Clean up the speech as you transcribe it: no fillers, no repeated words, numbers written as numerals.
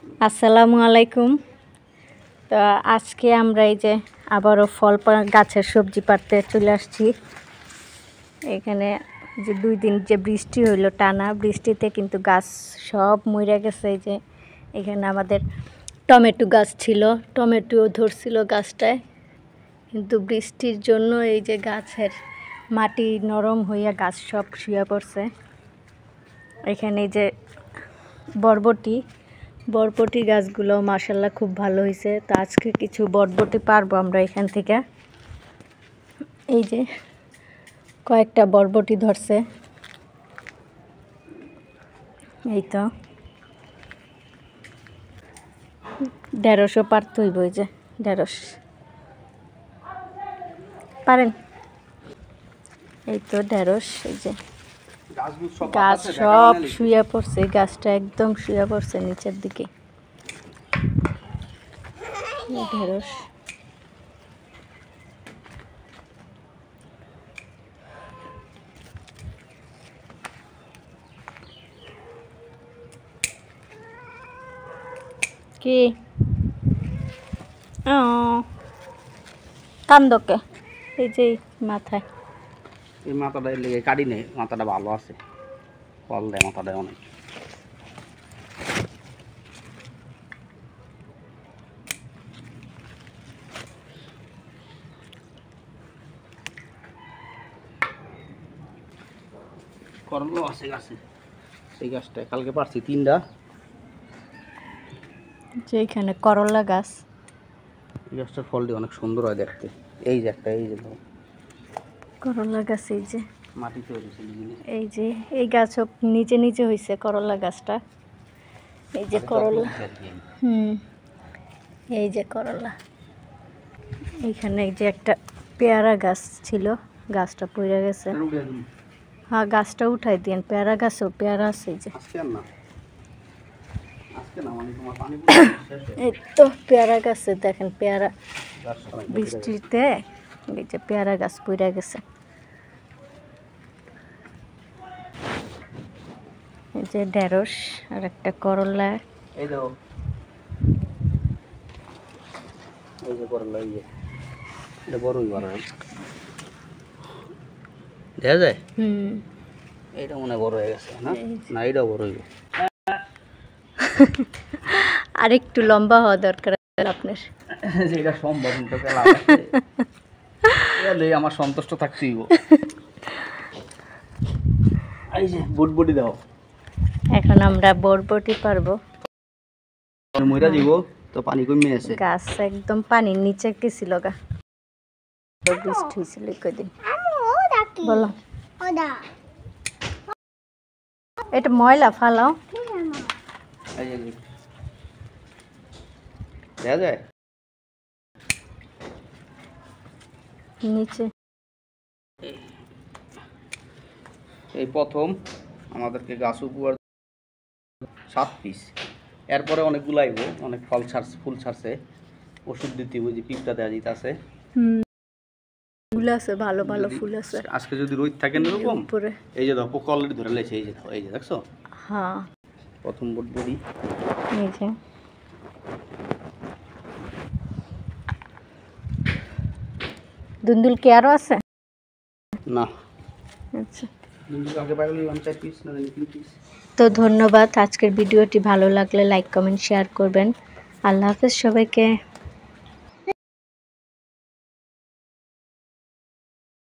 আসসালামু আলাইকুম। তো আজকে আমরা এই যে আবারও ফল গাছের সবজি পাড়তে চলে আসছি। এখানে যে 2 দিন যে বৃষ্টি হইলো টানা, বৃষ্টিতে কিন্তু গাছ সব মরে গেছে। এই যে এখানে আমাদের টমেটো গাছ ছিল, টমেটোও ধরছিল গাছটায়, কিন্তু বৃষ্টির জন্য এই যে গাছের মাটি নরম হইয়া গাছ সব শুয়ে পড়ছে। এখানে এই যে বরবটি গাছগুলো মাশাআল্লাহ খুব ভালো হয়েছে। তো আজকে কিছু বরবটি পারবো আমরা এখান থেকে। এই যে কয়েকটা বরবটি ধরছে, এই তো 150 পারতে হইব। এই যে 150 পারেন, এই তো 150। এই যে গাছ সব শুয়ে পড়ছে, গাছটা একদম শুয়ে পড়ছে নিচের দিকে। 150 কি কান্দকে এই যে মাথায়, এই মাথাটা লেগে কাটি নেই, মাথাটা ভালো আছে, ফল দেয় মাথাটা অনেক। করলা আছে গাছে, এই গাছটা কালকে পারছি 3টা। যে এখানে করলা গাছ, এই গাছটার ফলটি অনেক সুন্দর হয় দেখতে। এই যে একটা, এই যে করলা গাছ, এই যে মাটিতে হয়েছে, এই যে এই গাছ নিচে নিচে হয়েছে করলা গাছটা। এই যে করলা, এই যে করলা। এইখানে এই যে একটা পেয়ারা গাছ ছিল, গাছটা পড়ে গেছে। হ্যাঁ, গাছটা উঠাই দিন, পেয়ারা গাছও পেয়ারা আছে। এই যে এই তো পেয়ারা গাছে দেখেন, পেয়ারা বৃষ্টিতে এই যে পেয়ারা গাছ পড়ে গেছে। এই যে 150 আর একটা করলা, এই যে এই যে করলা, এই যে এটা বড়ই বড় দেখা যায়। এইটা মনে বড় হয়ে গেছে না? না, এইটাও বড় হইব। আর একটু লম্বা হওয়া দরকার আপনার। যেটা সম্ভব তো আমার সন্তুষ্ট থাকতে হইব। এই যে বটবটি দাও, এখন আমরা বরবটি পারবো। মইরা দিব তো, পানি কমে আছে, গাছ একদম পানির নিচে গেছিল গা, বৃষ্টি হয়েছিল কদিন। বলো, এটা ময়লা ফালাও। দেখা যায় নিচে। এই প্রথম আমাদেরকে গাছ উপহার 7 পিস, এরপরে অনেকগুলো আইব, অনেক ফুল ছাড়ছে, ওষুধ দিতে ওই যে পিঁপড়া দেওয়া যেতে আছে। ফুল আছে, ভালো ভালো ফুল আছে। আজকে যদি রোদ থাকে না এরকম, এই যে পোকা অলরেডি ধরে লেছে, এই যে এই যে দেখছো। হ্যাঁ, প্রথম বটবটি। এই যে দুন্দুল কি আরো আছে? না, আচ্ছা, দুন্দুল আগে পাইলে 4 পিস না 3 পিস। তো ধন্যবাদ। আজকের ভিডিওটি ভালো লাগলে লাইক কমেন্ট শেয়ার করবেন। আল্লাহ হাফেজ সবাইকে।